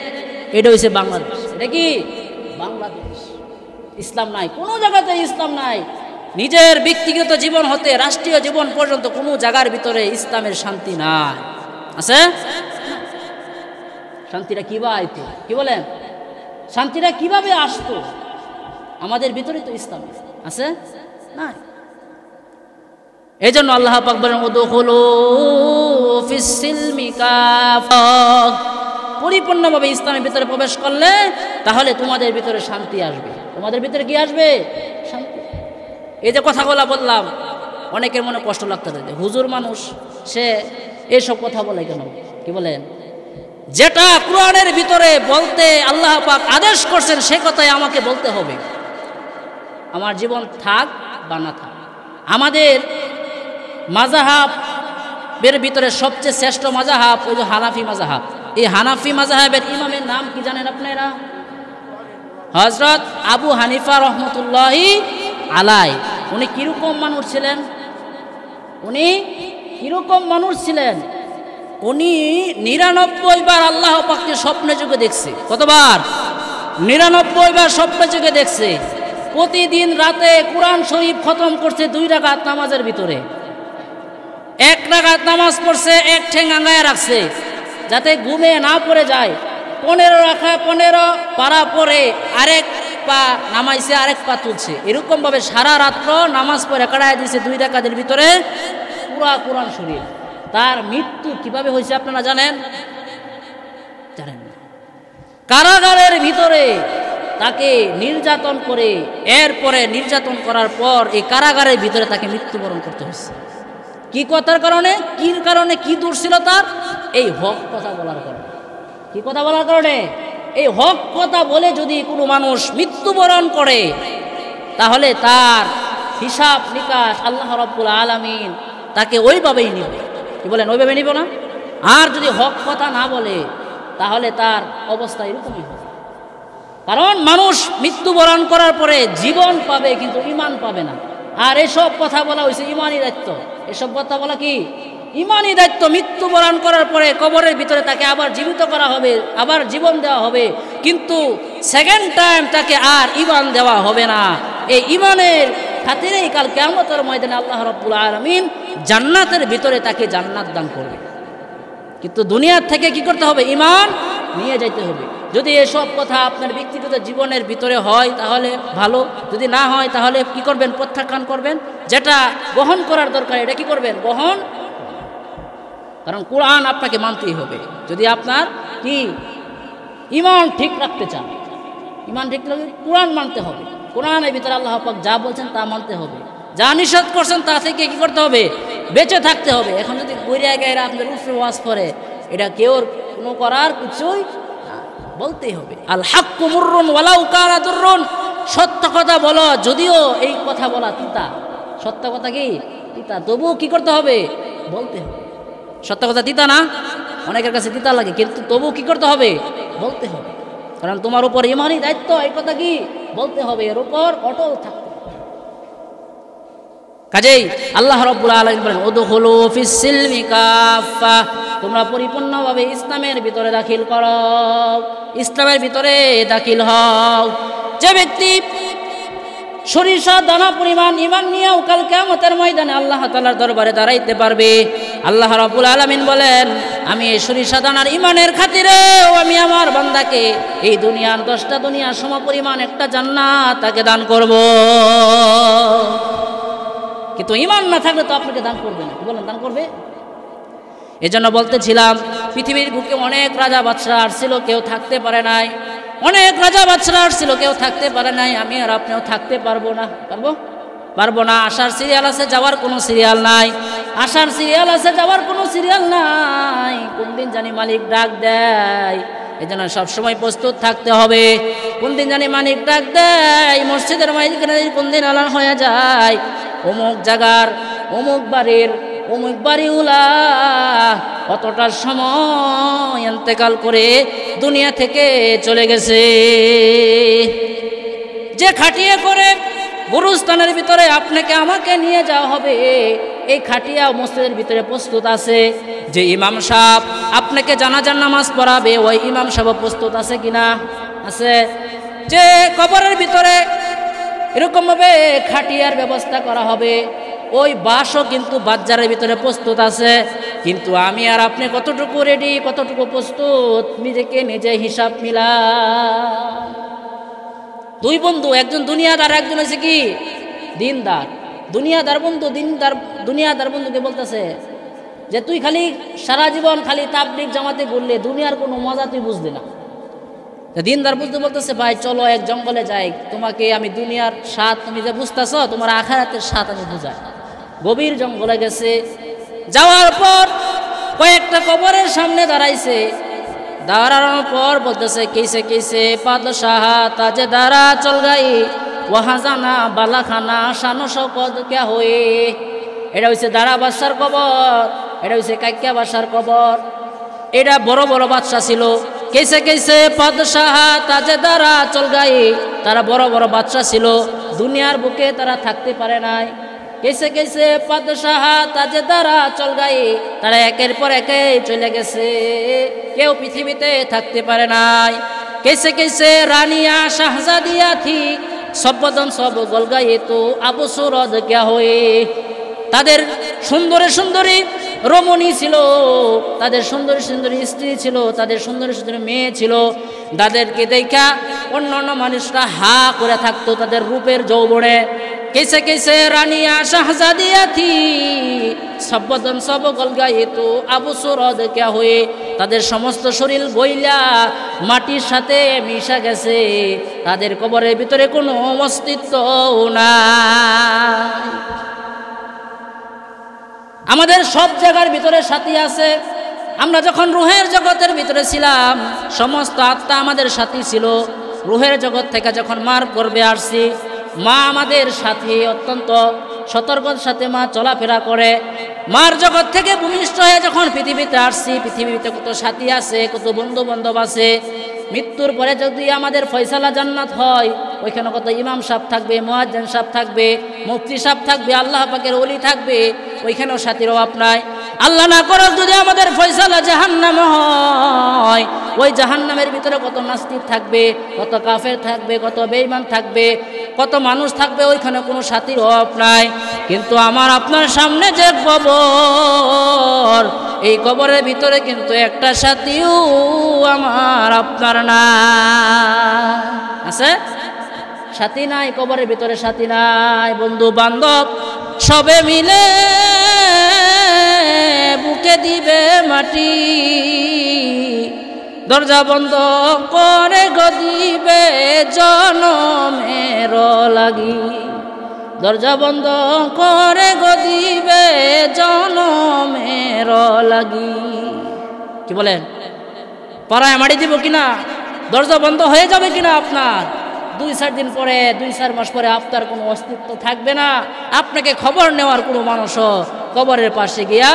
[SPEAKER 1] এটা হয়েছে বাংলাদেশ। এটা কি বাংলাদেশ? ইসলাম নাই, কোনো জায়গাতে ইসলাম নাই। নিজের ব্যক্তিগত জীবন হতে রাষ্ট্রীয় জীবন পর্যন্ত কোনো জায়গার ভিতরে ইসলামের শান্তি নাই। আছে? শান্তিটা কিভাবে আইতো? কি বলেন? শান্তিটা কিভাবে আসতো? আমাদের ভিতরে তো ইসলাম আছে না। এই জন্য আল্লাহ পাক বলেন, উদখুলু ফিস সিলমি কাফা, পরিপূর্ণভাবে ইসলামের ভিতরে প্রবেশ করলে তাহলে তোমাদের ভিতরে শান্তি আসবে। তোমাদের ভিতরে কি আসবে? শান্তি। এই যে কথাগুলো বললাম, অনেকের মনে কষ্ট লাগতে পারে, হুজুর মানুষ, সে এইসব কথা বলে কেন? কি বলেন? যেটা কোরআনের ভিতরে বলতে আল্লাহ পাক আদেশ করছেন সে কথাই আমাকে বলতে হবে, আমার জীবন থাক বা না থাক। আমাদের মাযহাবের ভিতরে সবচেয়ে শ্রেষ্ঠ মাযহাব ওই যে হানাফি মাযহাব। এই হানাফি মাযহাবের ইমামের নাম কি জানেন আপনারা? হযরত আবু হানিফা রহমতুল্লাহি আলাই। উনি কিরকম মানুষ ছিলেন? উনি কিরকম মানুষ ছিলেন? উনি 99 বার আল্লাহ পাককে স্বপ্নে যুগে দেখছে। কতবার? 99 বার স্বপ্নে যুগে দেখছে। প্রতিদিন রাতে কোরআন শরীফ খতম করছে 2 রাকাত নামাজের ভিতরে। 1 রাকাত নামাজ পড়ছে, 1 ঠ্যাং আঙ্গায় রাখছে যাতে ঘুমে না পড়ে যায়। 15 রাখা 15 পারা পরে আরেক পা নামাইছে, আরেক পা তুলছে। এরকম ভাবে সারা রাত্র নামাজ পড়ে কাটায় দিয়েছে 2 রাকাতের ভিতরে পুরা কোরআন শরীফ। তার মৃত্যু কিভাবে হয়েছে আপনারা জানেন? জানেন না। কারাগারের ভিতরে তাকে নির্যাতন করে, এরপরে নির্যাতন করার পর এই কারাগারের ভিতরে তাকে মৃত্যুবরণ করতে হয়েছে। কি কথার কারণে? কি কারণে? কি দোষ ছিল তার? এই হক কথা বলার কারণে। কি কথা বলার কারণে? এই হক কথা বলে যদি কোনো মানুষ মৃত্যুবরণ করে তাহলে তার হিসাব নিকাশ আল্লাহ রাব্বুল আলামিন তাকে ওইভাবেই নিবে। কি বলেন? ওইভাবে নিব না। আর যদি হক কথা না বলে তাহলে তার অবস্থা এরকমই হবে। কারণ মানুষ মৃত্যুবরণ করার পরে জীবন পাবে কিন্তু ঈমান পাবে না। আর এসব কথা বলা হয়েছে ঈমানি দায়িত্ব। এসব কথা বলা কি? ঈমানি দায়িত্ব। মৃত্যুবরণ করার পরে কবরের ভিতরে তাকে আবার জীবিত করা হবে, আবার জীবন দেওয়া হবে, কিন্তু সেকেন্ড টাইম তাকে আর ঈমান দেওয়া হবে না। এই ঈমানের খাতিরেই কাল কিয়ামতের ময়দানে আল্লাহ রাব্বুল আলামিন জান্নাতের ভিতরে তাকে জান্নাত দান করবে। কিন্তু দুনিয়ার থেকে কি করতে হবে? ঈমান নিয়ে যাইতে হবে। যদি এসব কথা আপনার ব্যক্তিগত জীবনের ভিতরে হয় তাহলে ভালো, যদি না হয় তাহলে কি করবেন? প্রত্যাখ্যান করবেন। যেটা গ্রহণ করার দরকার এটা কি করবেন? গ্রহণ। কারণ কোরআন আপনাকে মানতেই হবে। যদি আপনার কি ঈমান ঠিক রাখতে চান, ঈমান ঠিক রাখতে কোরআন মানতে হবে। কোরআনের ভিতরে আল্লাহ পাক যা বলছেন তা মানতে হবে, যা নিষেধ করছেন তা থেকে কি করতে হবে? বেঁচে থাকতে হবে। এখন যদি গড়িয়া গায়ে আপনাদের উপরে ওয়াজ করে, এটা কেউ কোনো করার কিছুই বলতেই হবে। আল হাক্কু মুররুন ওয়ালাউ কানা দুররুন, সত্য কথা বলো যদিও এই কথা বলা তিতা, সত্য কথা কি তিতা, তবুও কি করতে হবে? বলতে হবে। সত্য কথা তিতা না, অনেকের কাছে তিতা লাগে, কিন্তু তবুও কি করতে হবে? বলতে হবে। কারণ তোমার উপর ঈমানি দায়িত্ব, এই কথা কি বলতে হবে, এর উপর অটল থাকতে হবে। কাজেই আল্লাহ রাব্বুল আলামিন বলেন উদখুলু ফিস সিলমি কাফা, তোমরা পরিপূর্ণভাবে ইসলামের ভিতরে দাখিল করো, ইসলামের ভিতরে দাখিল হও। যে ব্যক্তি সরিষা দানা পরিমাণ ঈমান নিয়েও কাল কিয়ামতের ময়দানে আল্লাহ তাআলার দরবারে দাঁড়াইতে পারবে, আল্লাহ রাব্বুল আলামিন বলেন আমি এই সরিষা দানার ঈমানের খাতিরেও আমি আমার বান্দাকে এই দুনিয়ার 10টা দুনিয়া সমপরিমাণ একটা জান্নাত তাকে দান করব। কিন্তু ঈমান না থাকলে তো আপনাকে দান করবে না। কি বলেন? দান করবে? এজন্য বলতেছিলাম পৃথিবীর বুকে অনেক রাজা বাদশাহ আসছিল, কেউ থাকতে পারে নাই। অনেক রাজা বাদশাহ আসছিল, কেউ থাকতে পারে নাই। আমি আর আপনিও থাকতে পারবো না। পারবো না। আসার সিরিয়াল আছে, যাওয়ার কোনো সিরিয়াল নাই। আসার সিরিয়াল আছে, যাওয়ার কোনো সিরিয়াল নাই। কোন দিন জানি মালিক ডাক দেয়, এই জন্য সবসময় প্রস্তুত থাকতে হবে। কোন দিন জানি মালিক ডাক দেয়, মসজিদের মাইজখানে কোন দিন আলান হয়ে যায়, অমুক জায়গার অমুক বাড়ির অমুক বাড়িওয়ালা কতটার সময় ইন্তেকাল করে দুনিয়া থেকে চলে গেছে। যে খাটিয়ে করে গুরুস্থানের ভিতরে আপনাকে আমাকে নিয়ে যাওয়া হবে, এই খাটিয়া মসজিদের ভিতরে প্রস্তুত আছে। যে ইমাম সাহেব আপনাকে জানাজার নামাজ পড়াবে, ওই ইমাম সাহেব প্রস্তুত আছে কিনা? আছে। যে কবরের ভিতরে এরকমভাবে খাটিয়ার ব্যবস্থা করা হবে, ওই বাসও কিন্তু বাজারের ভিতরে প্রস্তুত আছে। কিন্তু আমি আর আপনি কতটুকু রেডি, কতটুকু প্রস্তুত, নিজেকে নিজে হিসাব মিলা। দুই বন্ধু, একজন দুনিয়াদার, একজন হয়েছে কি দিনদার। দুনিয়াদার বন্ধু দুনিয়াদার বন্ধুকে বলতেছে যে তুই খালি সারা জীবন খালি তাবলীগ জামাতে ঘুরলে, দুনিয়ার কোনো মজা তুই বুঝলি না। দিনদার বুঝতে বলতেছে ভাই চলো এক জঙ্গলে যাই, তোমাকে আমি দুনিয়ার স্বাদ তুমি যে বুঝতেছ, তোমার আখিরাতের স্বাদ আমি বুঝাই। গভীর জঙ্গলে গেছে, যাওয়ার পর কয়েকটা কবরের সামনে দাঁড়াইছে। দাঁড়ানোর পর বলতেছে কেসে কেসে পাদশাহ তাজে দাঁড়া চল গাই ওয়াহা জানা বালাখানা শানো শওকত ক্যা হয়ে। এটা হচ্ছে দাঁড়া বাদশার কবর, এটা হচ্ছে কাইক্যা বাদশার কবর। এটা বড় বড় বাদশা ছিল। কেসে কেসে পাদশাহ তাজে দাঁড়া চল গাই, তারা বড় বড় বাদশা ছিল, দুনিয়ার বুকে তারা থাকতে পারে নাই। কেসে কেসে পাদশাহ তাজে দাঁড়া চল গাই, তারা একের পর একে চলে গেছে, কেউ পৃথিবীতে থাকতে পারে নাই। কেসে কেসে রানিয়া শাহজাদিয়া থি সব বদন সব গল গায়ে তো আবু সুরদ ক্যা হয়ে। তাদের সুন্দরী সুন্দরী রমণী ছিল, তাদের সুন্দরী সুন্দরী স্ত্রী ছিল, তাদের সুন্দরী সুন্দরী মেয়ে ছিল। তাদেরকে দেখা অন্য অন্য মানুষরা হা করে থাকতো তাদের রূপের যৌবনে। কেসে কেসে রানিয়া শাহজাদিয়া থি সব বদন সব গল গায়ে তো আবু সুরদ ক্যা হয়ে। তাদের সমস্ত শরীর গইলা মাটির সাথে মিশা গেছে, তাদের কবরের ভিতরে কোনো অস্তিত্ব নাই। আমাদের সব জায়গার ভিতরে সাথী আছে। আমরা যখন রুহের জগতের ভিতরে ছিলাম, সমস্ত আত্মা আমাদের সাথী ছিল। রুহের জগৎ থেকে যখন মার গর্ভে আসছি, মা আমাদের সাথে অত্যন্ত সতর্কতার সাথে মা চলাফেরা করে। মার জগৎ থেকে ভূমিষ্ঠ হয়ে যখন পৃথিবীতে আসছি, পৃথিবীতে কত সাথী আছে, কত বন্ধু বান্ধব আছে। মৃত্যুর পরে যদি আমাদের ফয়সালা জান্নাত হয়, ওইখানে কত ইমাম সাহেব থাকবে, মুয়াজ্জিন সাহেব থাকবে, মুফতি সাহেব থাকবে, আল্লাহ পাকের ওলি থাকবে, ওইখানেও সাথীর অভাব নাই। আল্লাহ না করো যদি আমাদের ফয়সালা জাহান্নাম হয়, ওই জাহান্নামের ভিতরে কত নাস্তিক থাকবে, কত কাফের থাকবে, কত বেঈমান থাকবে, কত মানুষ থাকবে, ওইখানে কোনো সাথীর অভাব নাই। কিন্তু আমার আপনার সামনে যে কবর, এই কবরের ভিতরে কিন্তু একটা সাথীও আমার আপনার না আছে, সাথী নাই কবরের ভিতরে, সাথী নাই। বন্ধু বান্ধব সবে মিলে বুকে দিবে মাটি, দরজা বন্ধ করে গদিবে জনমের লাগি, দরজা বন্ধ করে গদিবে জনমের লাগি। কি বলেন, পাড়ায় মারি দিব কিনা, দরজা বন্ধ হয়ে যাবে কিনা আপনার, 2-4 দিন পরে 2-4 মাস পরে আপনার কোনো অস্তিত্ব থাকবে না, আপনাকে খবর নেওয়ার কোনো মানুষও কবরের পাশে গিয়া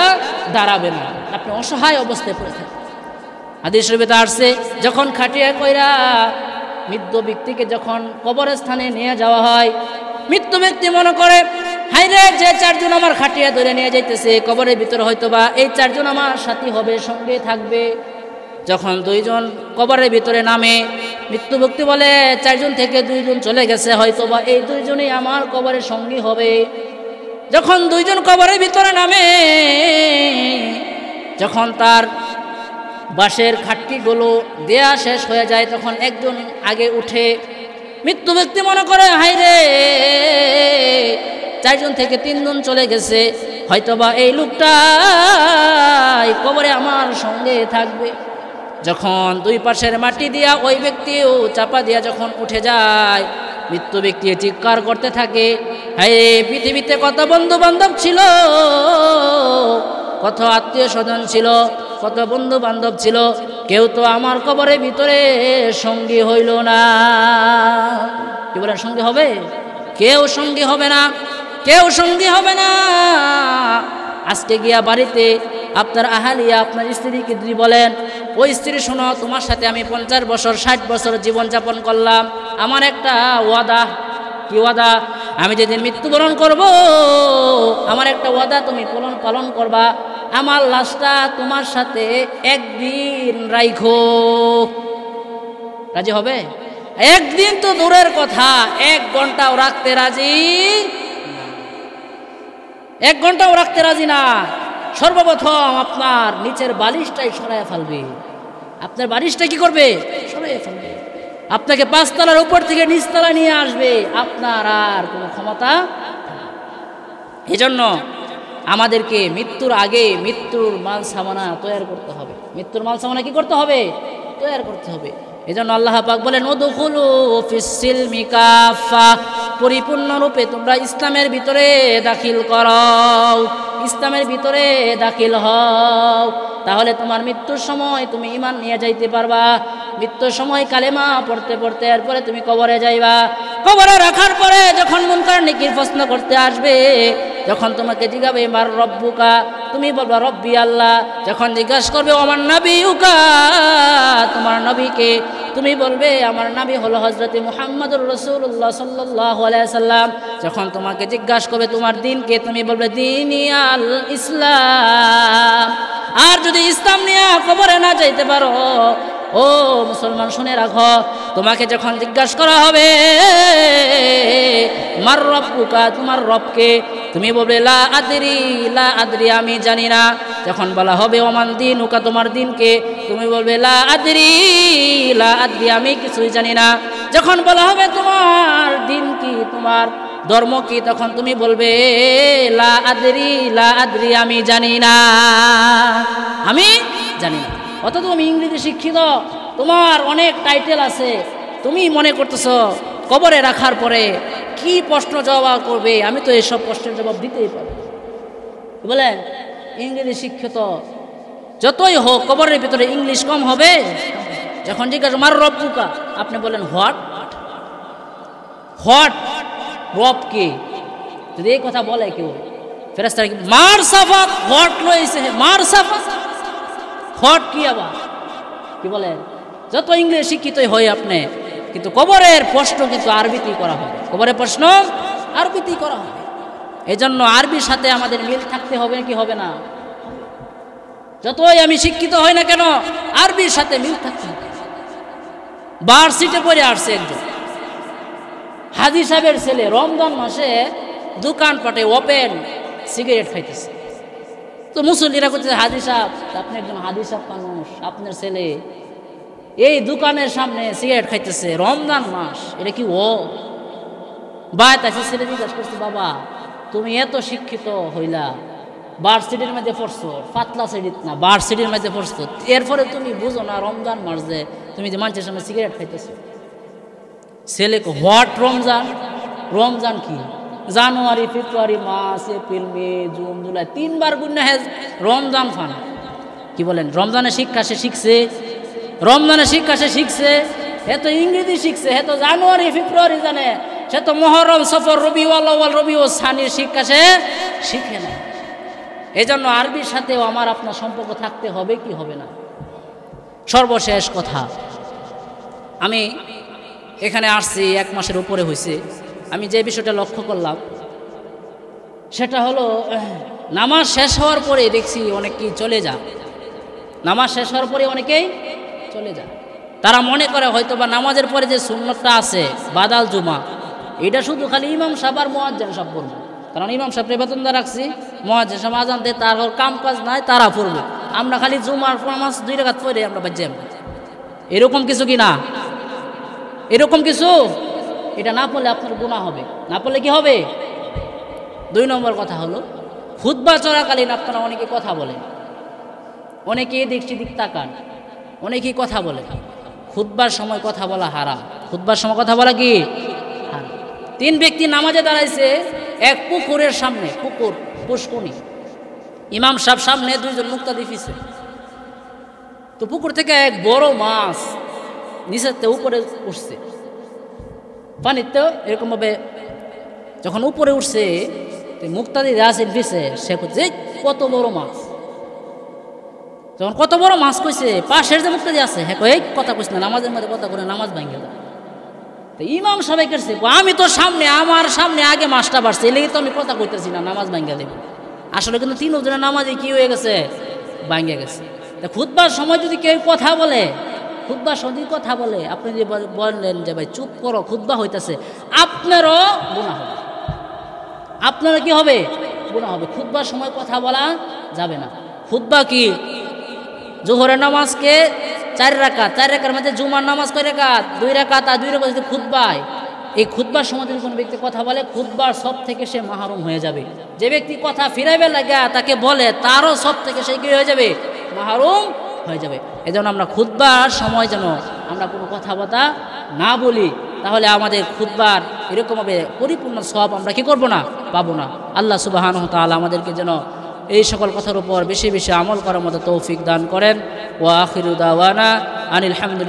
[SPEAKER 1] দাঁড়াবে না, আপনি অসহায় অবস্থায় পড়ে থাকবেন। হাদিস শরীফে আসছে, যখন খাটিয়া কইরা মৃত ব্যক্তিকে যখন কবরের স্থানে নিয়ে যাওয়া হয়, মৃত ব্যক্তি মনে করে হাইরে যে 4 জন আমার খাটিয়া ধরে নিয়ে যাইতেছে কবরের ভিতরে হয়তোবা এই 4 জন আমার সাথী হবে, সঙ্গে থাকবে। যখন 2 জন কবরের ভিতরে নামে, মৃত্যু ব্যক্তি বলে 4 জন থেকে 2 জন চলে গেছে, হয়তোবা এই 2 জনই আমার কবরের সঙ্গী হবে। যখন 2 জন কবরের ভিতরে নামে, যখন তার বাঁশের খাটকিগুলো দেয়া শেষ হয়ে যায়, তখন একজন আগে উঠে। মৃত্যু ব্যক্তি মনে করে হাইরে 4 জন থেকে 3 জন চলে গেছে, হয়তোবা এই লোকটাই কবরে আমার সঙ্গে থাকবে। যখন 2 পাশের মাটি দিয়া ওই ব্যক্তিও চাপা দিয়া যখন উঠে যায়, মৃত্যু ব্যক্তি চিৎকার করতে থাকে, হায় পৃথিবীতে কত বন্ধু বান্ধব ছিল, কত আত্মীয় স্বজন ছিল, কত বন্ধু বান্ধব ছিল, কেউ তো আমার কবরের ভিতরে সঙ্গী হইল না। কি বলেন, সঙ্গী হবে? কেউ সঙ্গী হবে না, কেউ সঙ্গী হবে না। আজকে গিয়া বাড়িতে আপনার আহালিয়া আপনার স্ত্রীকে যদি বলেন, ওই স্ত্রী শোনো, তোমার সাথে আমি 50 বছর 60 বছর জীবনযাপন করলাম, আমার একটা ওয়াদা। কি ওয়াদা? আমি যেদিন মৃত্যুবরণ করব, আমার একটা ওয়াদা তুমি পালন করবা, আমার লাশটা তোমার সাথে একদিন রাইখো। রাজি হবে? একদিন তো দূরের কথা, 1 ঘন্টাও রাখতে রাজি, 1 ঘন্টাও রাখতে রাজি না। সর্বপ্রথম আপনার নিচের বালিশটাই সরাইয়া ফেলবে। আপনার বালিশটা কি করবে? সরাইয়া ফেলবে। আপনাকে 5 তলার উপর থেকে নিচ তলা নিয়ে আসবে, আপনার আর কোনো ক্ষমতা। এজন্য আমাদেরকে মৃত্যুর আগে মৃত্যুর মাল সামানা তৈরি করতে হবে। মৃত্যুর মাল সামানা কি করতে হবে? তৈরি করতে হবে। এজন্য আল্লাহ পাক বলেন, উদখুলু ফিস-সিলমি কাফা, পরিপূর্ণরূপে তোমরা ইসলামের ভিতরে দাখিল করো, ইসলামের ভিতরে দাখিল হও, তাহলে তোমার মৃত্যুর সময় তুমি ঈমান নিয়ে যাইতে পারবা। মৃত্যুর সময় কালেমা পড়তে পড়তে এরপরে তুমি কবরে যাইবা। কবরে রাখার পরে যখন মুনকার নেকির প্রশ্ন করতে আসবে, যখন তোমাকে জিজ্ঞাবে মার রব্বুকা, তুমি বলবা রব্বি আল্লাহ। যখন জিজ্ঞাসা করবে আমার নবিউকা, তোমার নবীকে, তুমি বলবে আমার নবী হলো হযরত মুহাম্মদুর রাসূলুল্লাহ সাল্লাল্লাহু আলাইহি সাল্লাম। যখন তোমাকে জিজ্ঞাসা করবে তোমার দ্বীনকে, তুমি বলবে দ্বীনি আল ইসলাম। আর যদি ইসলাম নিয়ে কবরে না যাইতে পারো, ও মুসলমান শুনে রাখো, তোমাকে যখন জিজ্ঞাসা করা হবে মার রব্বুকা, তোমার রবকে, তুমি বলবে লা আদরি, লা আদরি, আমি জানি না। যখন বলা হবে ওমান দীনুকা, তোমার দ্বীনকে, তুমি বলবে লা আদরি, লা আদরি, আমি কিছুই জানি না। যখন বলা হবে তোমার দ্বীন কি, তোমার ধর্ম কি, তখন তুমি বলবে লা আদরি, লা আদরি, আমি জানি না, আমি জানি না। অথচ তুমি ইংরেজি শিক্ষিত, তোমার অনেক টাইটেল আছে, তুমি মনে করতেছো কবরে রাখার পরে কি প্রশ্ন জবাব করবে, আমি তো এসব প্রশ্নের জবাব দিতেই পারবো। বলেন, ইংরেজি শিক্ষিত যতই হোক, কবরের ভিতরে ইংলিশ কম হবে। যখন জিজ্ঞাসা মার রব্বুকা, আপনি বলেন হোয়াট, হোয়াট, রব কে? যদি এই কথা বলে কেউ, ফেরেশতারা কি মার সাফাত, হোয়াট লইছে, মার সাফাত, হোয়াট কি আবার? কি বলেন? যত ইংলিশ শিক্ষিতই হয় আপনি, কিন্তু কবরের প্রশ্ন কিন্তু আরবিতেই করা হবে। কবরের প্রশ্ন আরবিতেই করা হবে। এই জন্য আরবির সাথে আমাদের মিল থাকতে হবে কি হবে না? যতই আমি শিক্ষিত হই না কেন, আরবির সাথে মিল থাকতে হবে। ভার্সিটিতে পড়ে আসছে একজন হাজী সাহেবের ছেলে, রমজান মাসে দোকানপাটে ওপেন সিগারেট খাইতেছে। তো মুসল্লিরা করতেছে হাজি সাহেব, আপনি একজন হাজি সাহেব মানুষ, আপনার ছেলে এই দোকানের সামনে সিগারেট খাইতেছে, রমজান মাস, এটা কি ও? বাড়িতে আছে ছেলে জিজ্ঞাসা করছে, বাবা তুমি এত শিক্ষিত হইলা, ভার্সিটির মধ্যে পড়ছো, পাতলা সিডিত না ভার্সিটির মধ্যে পড়ছো, এরপরে তুমি বুঝো না রমজান মাস যে তুমি যে মানুষের সামনে সিগারেট খাইতেছো? ছেলে হোয়াট রমজান? রমজান কি? জানুয়ারি, ফেব্রুয়ারি, মার্চ, এপ্রিল, মে, জুন, জুলাই, 3 বার গুণে রমজান ফান। কি বলেন? রমজানের শিক্ষা সে শিখছে, রমজানের শিক্ষা সে শিখছে, এ তো ইংরেজি শিখছে, এ তো জানুয়ারি ফেব্রুয়ারি জানে, সে তো মহরম, সফর, রবিউল আউয়াল, রবিউল সানির শিক্ষা সে শিখে না। এই জন্য আরবির সাথেও আমার আপনার সম্পর্ক থাকতে হবে কি হবে না? সর্বশেষ কথা, আমি এখানে আসছি 1 মাসের উপরে হয়েছে। আমি যে বিষয়টা লক্ষ্য করলাম সেটা হলো, নামাজ শেষ হওয়ার পরে দেখছি অনেকেই চলে যায়। নামাজ শেষ হওয়ার পরে অনেকেই চলে যায়। তারা মনে করে হয়তো বা নামাজের পরে যে সুন্নতটা আছে বাদাল জুমা, এটা শুধু খালি ইমাম সাহেব আর মুয়াজ্জিন সাহেব পড়বে। কারণ ইমাম সাহেব বেতনদার রাখছি, মুয়াজ্জিন সাহেব আজান দেয়, তার কাম কাজ নাই, তারা পড়বে। আমরা খালি জুমার নামাজ 2 রাকাত পড়ে আমরা বাদ যাই। এরকম কিছু কি না? এরকম কিছু? এটা না পড়লে আপনার গুনাহ হবে। না পড়লে কি হবে? 2 নম্বর কথা হলো, খুতবা চলাকালীন আপনারা অনেকে কথা বলেন, অনেকে এদিক সেদিক তাকান, অনেকেই কথা বলে। খুতবার সময় কথা বলা হারাম। খুতবার সময় কথা বলা কি হারাম। 3 ব্যক্তি নামাজে দাঁড়াইছে এক পুকুরের সামনে, পুকুর পুষ্করণী, ইমাম সাহেব সামনে, 2 জন মুক্তাদি পিছে। তো পুকুর থেকে এক বড় মাছ নিচেতে উপরে উঠছে, পানিতে এরকম ভাবে যখন উপরে উঠছে, মুক্তাদি আছেন পিছে, সে করছে কত বড় মাছ। যখন কত বড় মাছ কইছে, পাশের যে মুক্তাদি আছে হ্যাঁ এই কথা কইস না, নামাজের মধ্যে কথা করে নামাজ ভাঙে যায়। তো ইমাম সাহেব করছে, আমি তো সামনে, আমার সামনে আগে মাছটা বাড়ছে, এই লেগে তো আমি কথা কইতেছি না, নামাজ ভাঙে দেব। আসলে কিন্তু 3 জনের নামাজে কি হয়ে গেছে? ভাঙে গেছে। খুতবার সময় যদি কেউ কথা বলে, খুতবার সময় কথা বলে, আপনি যে বললেন যে ভাই চুপ করো, খুতবা হইতেছে, আপনারও গুনাহ হবে। আপনারা কি হবে? গুনাহ হবে। খুতবার সময় কথা বলা যাবে না। খুতবা কি? জোহরের নামাজকে 4 রাকাত, 4 রাকাতের মধ্যে জুমার নামাজ কয় রাকাত? 2 রাকাত। আর 2 রাকাত যদি খুতবায়, এই খুতবার সময় যদি কোনো ব্যক্তি কথা বলে, খুতবার সব থেকে সে মাহরুম হয়ে যাবে। যে ব্যক্তি কথা ফিরাইবে লাগা তাকে বলে, তারও সব থেকে সে কি হয়ে যাবে? মাহরুম হয়ে যাবে। এজন্য আমরা খুতবার সময় যেন আমরা কোনো কথাবার্তা না বলি, তাহলে আমাদের খুতবার এরকমভাবে পরিপূর্ণ সওয়াব আমরা কি করব না? পাবো না। আল্লাহ সুবহানাহু ওয়া তাআলা আমাদেরকে যেন এই সকল কথার উপর বেশি বেশি আমল করার মতো তৌফিক দান করেন। ওয়া আখিরু দাওয়ানা আনিল হামদুলিল্লাহ।